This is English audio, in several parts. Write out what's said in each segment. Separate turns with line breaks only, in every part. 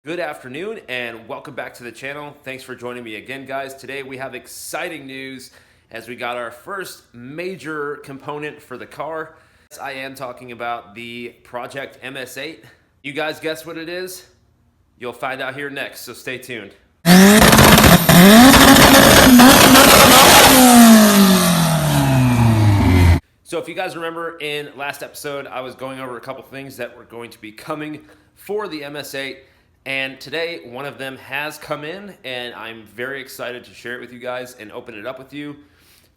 Good afternoon and welcome back to the channel. Thanks for joining me again, guys. Today we have exciting news as we got our first major component for the car. I am talking about the Project MS8. You guys guess what it is? You'll find out here next, so stay tuned. So if you guys remember in last episode, I was going over a couple things that were going to be coming for the MS8. And today, one of them has come in, and I'm very excited to share it with you guys and open it up with you.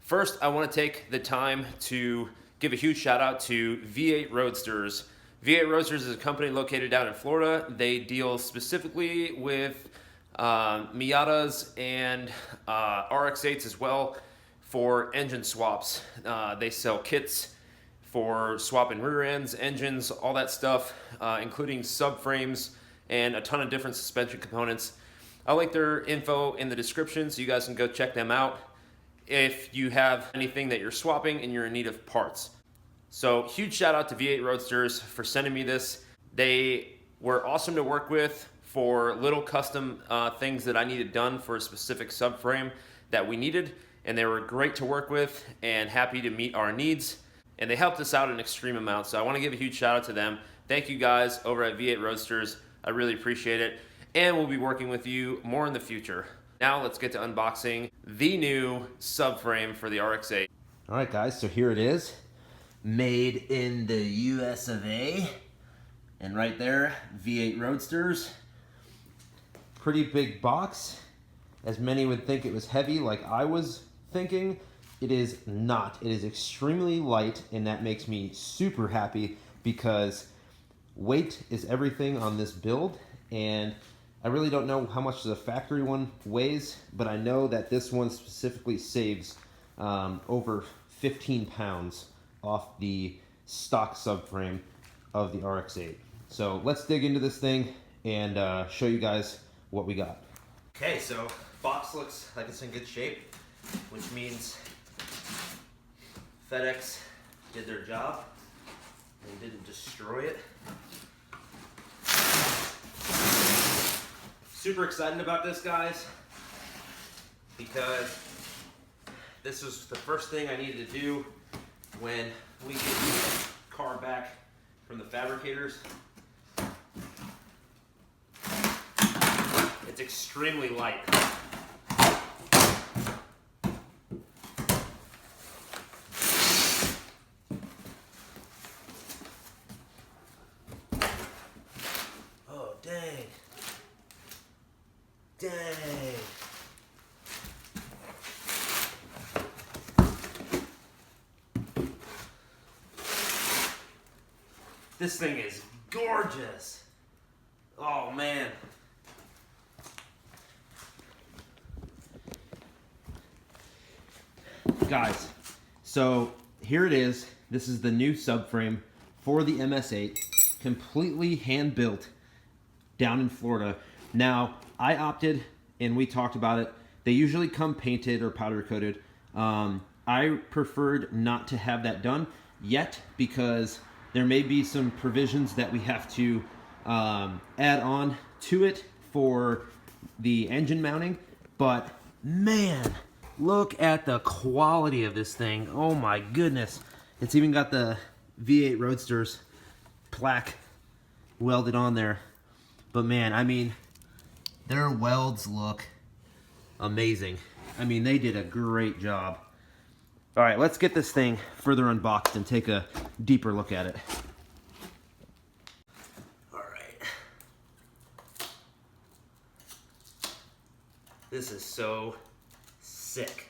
First, I want to take the time to give a huge shout out to V8 Roadsters. V8 Roadsters is a company located down in Florida. They deal specifically with Miatas and RX8s as well for engine swaps. They sell kits for swapping rear ends, engines, all that stuff, including subframes, and a ton of different suspension components. I'll link their info in the description so you guys can go check them out if you have anything that you're swapping and you're in need of parts. So huge shout out to V8 Roadsters for sending me this. They were awesome to work with for little custom things that I needed done for a specific subframe that we needed, and they were great to work with and happy to meet our needs, and they helped us out an extreme amount. So I want to give a huge shout out to them. Thank you guys over at V8 Roadsters. I really appreciate it, and we'll be working with you more in the future. Now let's get to unboxing the new subframe for the RX8.
All right, guys, so here it is. Made in the US of A. And right there, V8 Roadsters. Pretty big box. As many would think it was heavy like I was thinking. It is not. It is extremely light, and that makes me super happy because weight is everything on this build, and I really don't know how much the factory one weighs, but I know that this one specifically saves over 15 pounds off the stock subframe of the RX8. So let's dig into this thing and show you guys what we got.
Okay, so box looks like it's in good shape, which means FedEx did their job and didn't destroy it. Super excited about this, guys, because this was the first thing I needed to do when we get the car back from the fabricators. It's extremely light. Oh, dang. Dang. This thing is gorgeous. Oh, man.
Guys, so here it is. This is the new subframe for the MS8, completely hand-built down in Florida. Now, I opted, and we talked about it, they usually come painted or powder coated. I preferred not to have that done yet because there may be some provisions that we have to add on to it for the engine mounting. But man, look at the quality of this thing. Oh my goodness. It's even got the V8 Roadsters plaque welded on there. But man, I mean, their welds look amazing. I mean, they did a great job. All right, let's get this thing further unboxed and take a deeper look at it.
All right. This is so sick.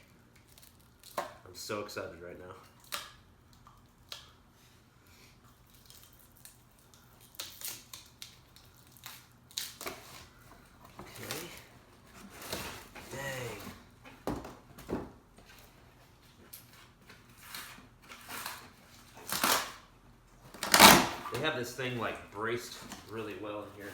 I'm so excited right now. Okay. Dang. They have this thing like braced really well in here.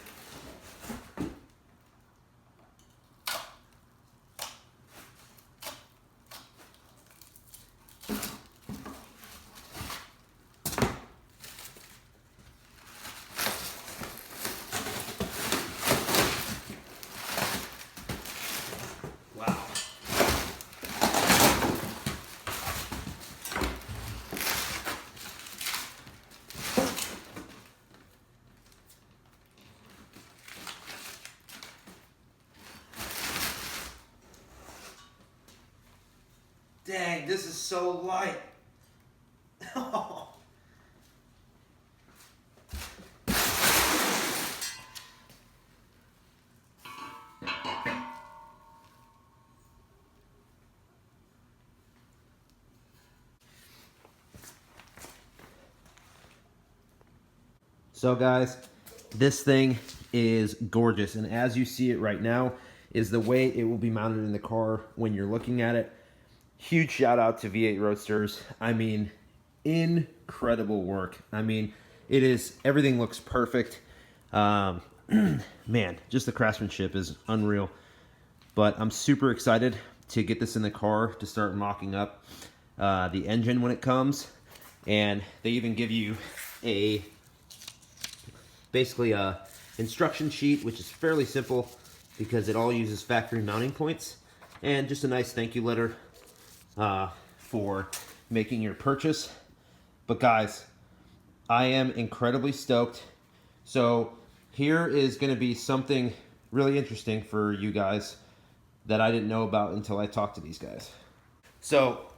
Dang, this is so light. So guys, this thing is gorgeous, and as you see it right now is the way it will be mounted in the car when you're looking at it. Huge shout out to V8 Roadsters. I mean, incredible work. I mean, it is, everything looks perfect. Man, just the craftsmanship is unreal. But I'm super excited to get this in the car to start mocking up the engine when it comes. And they even give you basically a instruction sheet, which is fairly simple because it all uses factory mounting points, and just a nice thank you letter for making your purchase. But guys, I am incredibly stoked. So here is going to be something really interesting for you guys that I didn't know about until I talked to these guys. So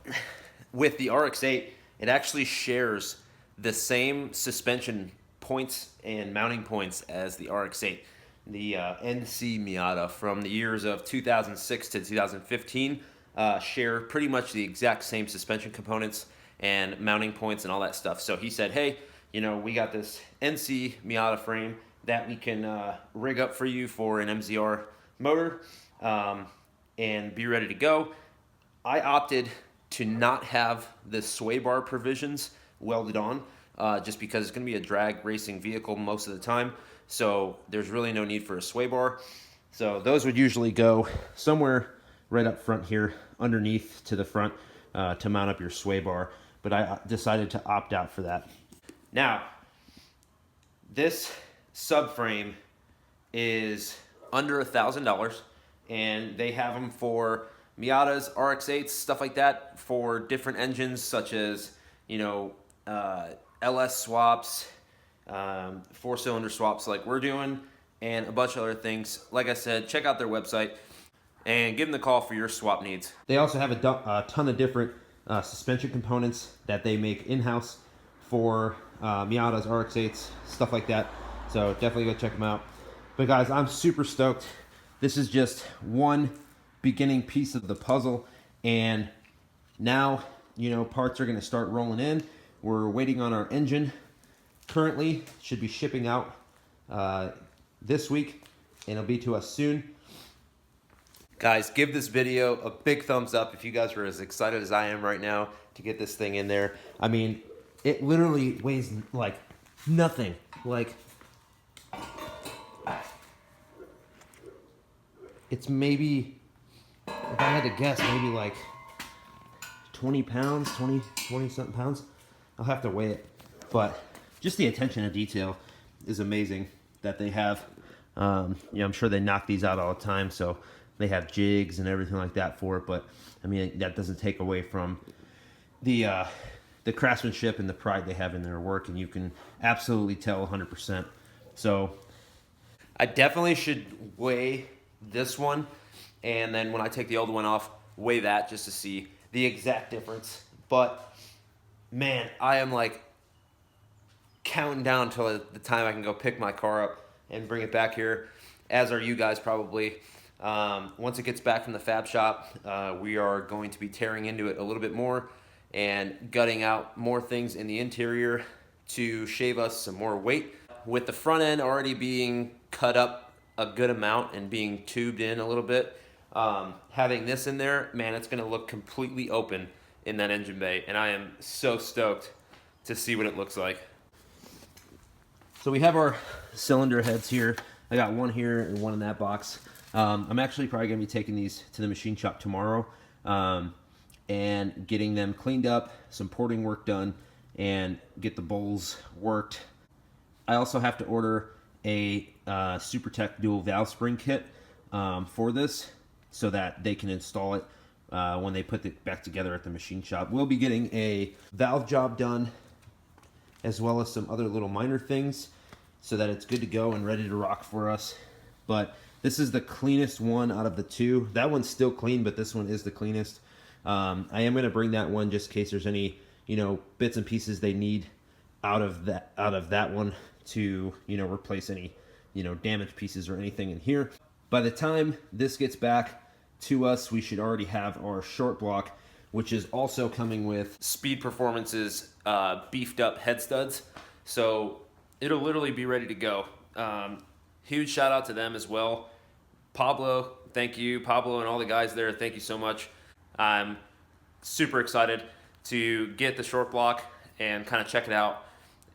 with the RX8, it actually shares the same suspension points and mounting points as the RX8. The NC Miata from the years of 2006 to 2015 share pretty much the exact same suspension components and mounting points and all that stuff. So he said, hey, you know, we got this NC Miata frame that we can rig up for you for an MZR motor and be ready to go. I opted to not have the sway bar provisions welded on just because it's going to be a drag racing vehicle most of the time. So there's really no need for a sway bar. So those would usually go somewhere right up front here, underneath to the front to mount up your sway bar. But I decided to opt out for that. Now, this subframe is under $1,000, and they have them for Miatas, RX8s, stuff like that, for different engines such as, you know, LS swaps, 4-cylinder swaps like we're doing, and a bunch of other things. Like I said, check out their website and give them the call for your swap needs. They also have a ton of different suspension components that they make in-house for Miatas, RX8s, stuff like that. So definitely go check them out. But guys, I'm super stoked. This is just one beginning piece of the puzzle, and now, you know, parts are going to start rolling in. We're waiting on our engine. Currently, should be shipping out this week, and it'll be to us soon. Guys, give this video a big thumbs up if you guys are as excited as I am right now to get this thing in there. I mean, it literally weighs like nothing. Like, it's maybe, if I had to guess, maybe like 20 pounds, 20 something pounds. I'll have to weigh it. But just the attention to detail is amazing that they have. You know, I'm sure they knock these out all the time, so they have jigs and everything like that for it. But I mean, that doesn't take away from the craftsmanship and the pride they have in their work, and you can absolutely tell 100%. So I definitely should weigh this one, and then when I take the old one off, weigh that just to see the exact difference. But man, I am like counting down till the time I can go pick my car up and bring it back here, as are you guys probably. Once it gets back from the fab shop, we are going to be tearing into it a little bit more and gutting out more things in the interior to shave us some more weight. With the front end already being cut up a good amount and being tubed in a little bit, having this in there, man, it's going to look completely open in that engine bay, and I am so stoked to see what it looks like. So we have our cylinder heads here. I got one here and one in that box. I'm actually probably going to be taking these to the machine shop tomorrow and getting them cleaned up, some porting work done, and get the bowls worked. I also have to order a SuperTech dual valve spring kit for this so that they can install it when they put it back together at the machine shop. We'll be getting a valve job done as well as some other little minor things so that it's good to go and ready to rock for us. But this is the cleanest one out of the two. That one's still clean, but this one is the cleanest. I am going to bring that one just in case there's any, you know, bits and pieces they need out of that one to, you know, replace any, you know, damaged pieces or anything in here. By the time this gets back to us, we should already have our short block, which is also coming with
Speed Performance's beefed up head studs. So it'll literally be ready to go. Huge shout out to them as well. Pablo, thank you. Pablo and all the guys there, thank you so much. I'm super excited to get the short block and kind of check it out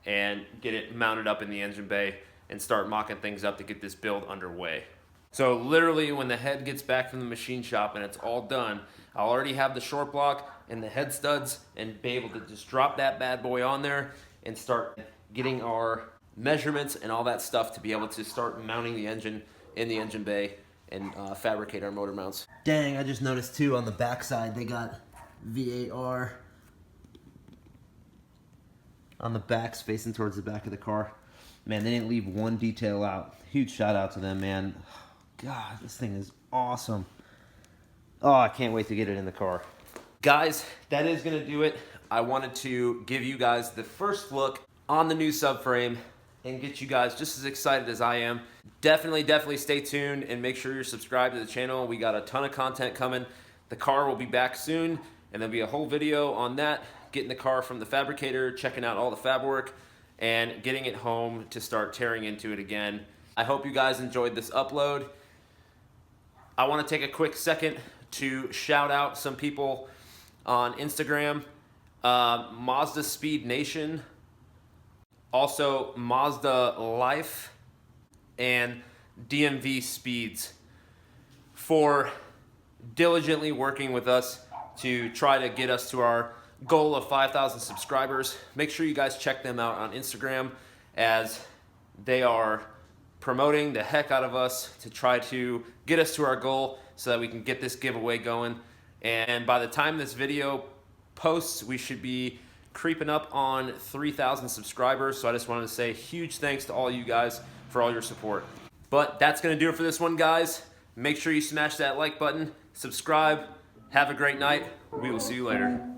and get it mounted up in the engine bay and start mocking things up to get this build underway. So literally when the head gets back from the machine shop and it's all done, I'll already have the short block and the head studs and be able to just drop that bad boy on there and start getting our measurements and all that stuff to be able to start mounting the engine in the engine bay and fabricate our motor mounts.
Dang, I just noticed too on the backside they got VAR on the backs facing towards the back of the car. Man, they didn't leave one detail out. Huge shout out to them, man. God, this thing is awesome. Oh, I can't wait to get it in the car.
Guys, that is gonna do it. I wanted to give you guys the first look on the new subframe and get you guys just as excited as I am. Definitely stay tuned and make sure you're subscribed to the channel. We got a ton of content coming. The car will be back soon and there'll be a whole video on that, getting the car from the fabricator, checking out all the fab work, and getting it home to start tearing into it again. I hope you guys enjoyed this upload. I want to take a quick second to shout out some people on Instagram. Mazdaspeed Nation, also Mazda Life, and DMV Speeds for diligently working with us to try to get us to our goal of 5,000 subscribers. Make sure you guys check them out on Instagram, as they are promoting the heck out of us to try to get us to our goal so that we can get this giveaway going. And by the time this video posts, we should be creeping up on 3,000 subscribers. So I just wanted to say huge thanks to all you guys for all your support. But that's gonna do it for this one, guys. Make sure you smash that like button, subscribe, have a great night. We will see you later.